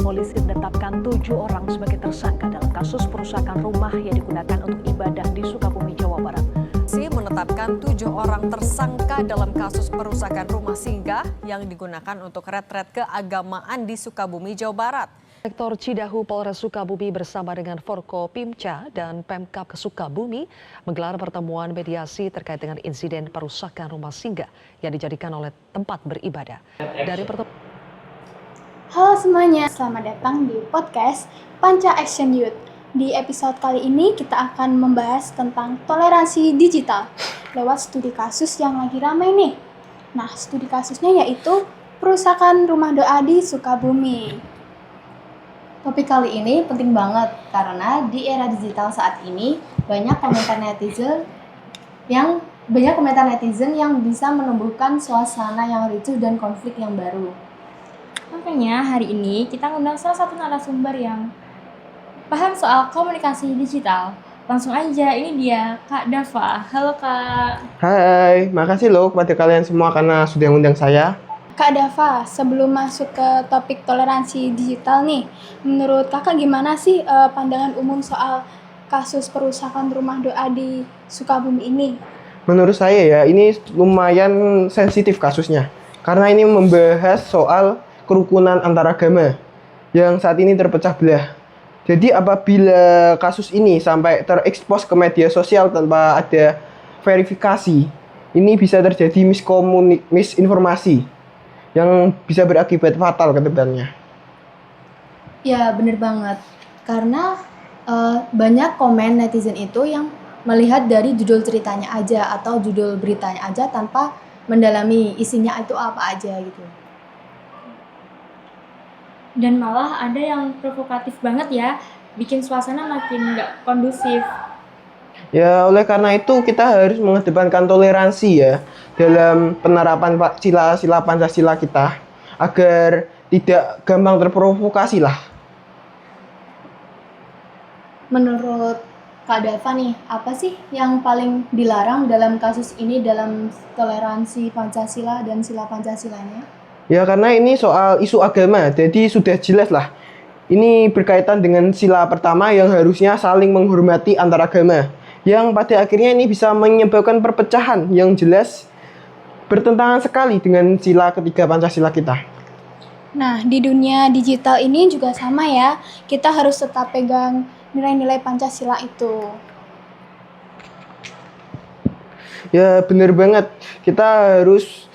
polisi menetapkan 7 orang sebagai tersangka dalam kasus perusakan rumah yang digunakan untuk ibadah di Sukabumi, Jawa Barat. Polisi menetapkan 7 orang tersangka dalam kasus perusakan rumah singgah yang digunakan untuk retret keagamaan di Sukabumi, Jawa Barat. Sektor Cidahu Polres Sukabumi bersama dengan Forkopimca dan Pemkab Sukabumi menggelar pertemuan mediasi terkait dengan insiden perusakan rumah singgah yang dijadikan oleh tempat beribadah. Halo semuanya, selamat datang di podcast Panca Action Youth. Di episode kali ini kita akan membahas tentang toleransi digital lewat studi kasus yang lagi ramai nih. Nah, studi kasusnya yaitu perusakan rumah doa di Sukabumi. Topik kali ini penting banget karena di era digital saat ini banyak komentar netizen yang bisa menumbuhkan suasana yang ricuh dan konflik yang baru. Makanya hari ini kita ngundang salah satu narasumber yang paham soal komunikasi digital. Langsung aja, ini dia Kak Dava. Halo Kak. Hai, makasih loh kepada kalian semua karena sudah ngundang saya. Kak Dava, sebelum masuk ke topik toleransi digital nih, menurut kakak gimana sih pandangan umum soal kasus perusakan rumah doa di Sukabumi ini? Menurut saya ya, ini lumayan sensitif kasusnya. Karena ini membahas soal kerukunan antar agama yang saat ini terpecah belah. Jadi apabila kasus ini sampai terekspos ke media sosial tanpa ada verifikasi, ini bisa terjadi misinformasi yang bisa berakibat fatal ke depannya. Ya bener banget, karena banyak komen netizen itu yang melihat dari judul ceritanya aja atau judul beritanya aja tanpa mendalami isinya itu apa aja gitu. Dan malah ada yang provokatif banget ya, bikin suasana makin gak kondusif. Ya, oleh karena itu kita harus mengedepankan toleransi ya dalam penerapan sila-sila Pancasila kita agar tidak gampang terprovokasi lah. Menurut Kak Dava nih, apa sih yang paling dilarang dalam kasus ini dalam toleransi Pancasila dan sila Pancasilanya? Ya karena ini soal isu agama, jadi sudah jelas lah. Ini berkaitan dengan sila pertama yang harusnya saling menghormati antar agama. Yang pada akhirnya ini bisa menyebabkan perpecahan yang jelas bertentangan sekali dengan sila ketiga Pancasila kita. Nah, di dunia digital ini juga sama ya, kita harus tetap pegang nilai-nilai Pancasila itu. Ya benar banget, kita harus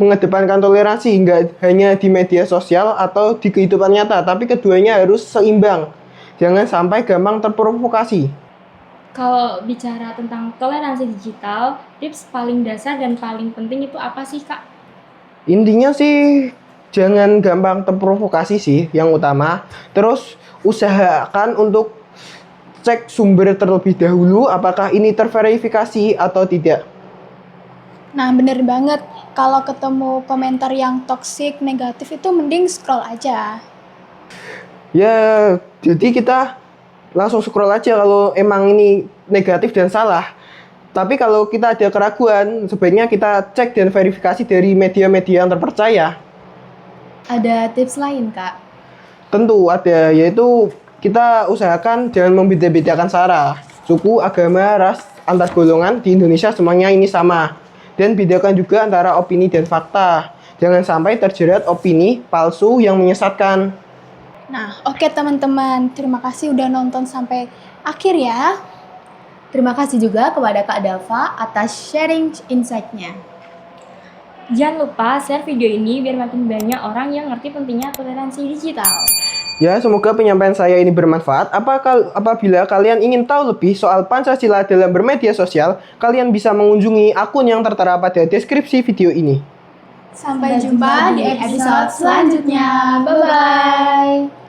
mengedepankan toleransi nggak hanya di media sosial atau di kehidupan nyata, tapi keduanya harus seimbang. Jangan sampai gampang terprovokasi. Kalau bicara tentang toleransi digital, tips paling dasar dan paling penting itu apa sih Kak? Intinya sih jangan gampang terprovokasi sih yang utama. Terus usahakan untuk cek sumber terlebih dahulu apakah ini terverifikasi atau tidak. Nah, bener banget. Kalau ketemu komentar yang toksik, negatif itu mending scroll aja. Ya, jadi kita langsung scroll aja kalau emang ini negatif dan salah. Tapi kalau kita ada keraguan, sebaiknya kita cek dan verifikasi dari media-media yang terpercaya. Ada tips lain, Kak? Tentu ada, yaitu kita usahakan jangan membeda-bedakan sara, suku, agama, ras, antar golongan di Indonesia semuanya ini sama. Dan bedakan juga antara opini dan fakta. Jangan sampai terjerat opini palsu yang menyesatkan. Nah, oke teman-teman. Terima kasih udah nonton sampai akhir ya. Terima kasih juga kepada Kak Dava atas sharing insight-nya. Jangan lupa share video ini biar makin banyak orang yang ngerti pentingnya toleransi digital. Ya, semoga penyampaian saya ini bermanfaat. Apabila kalian ingin tahu lebih soal Pancasila dalam bermedia sosial, kalian bisa mengunjungi akun yang tertera pada deskripsi video ini. Sampai jumpa di episode selanjutnya. Bye-bye.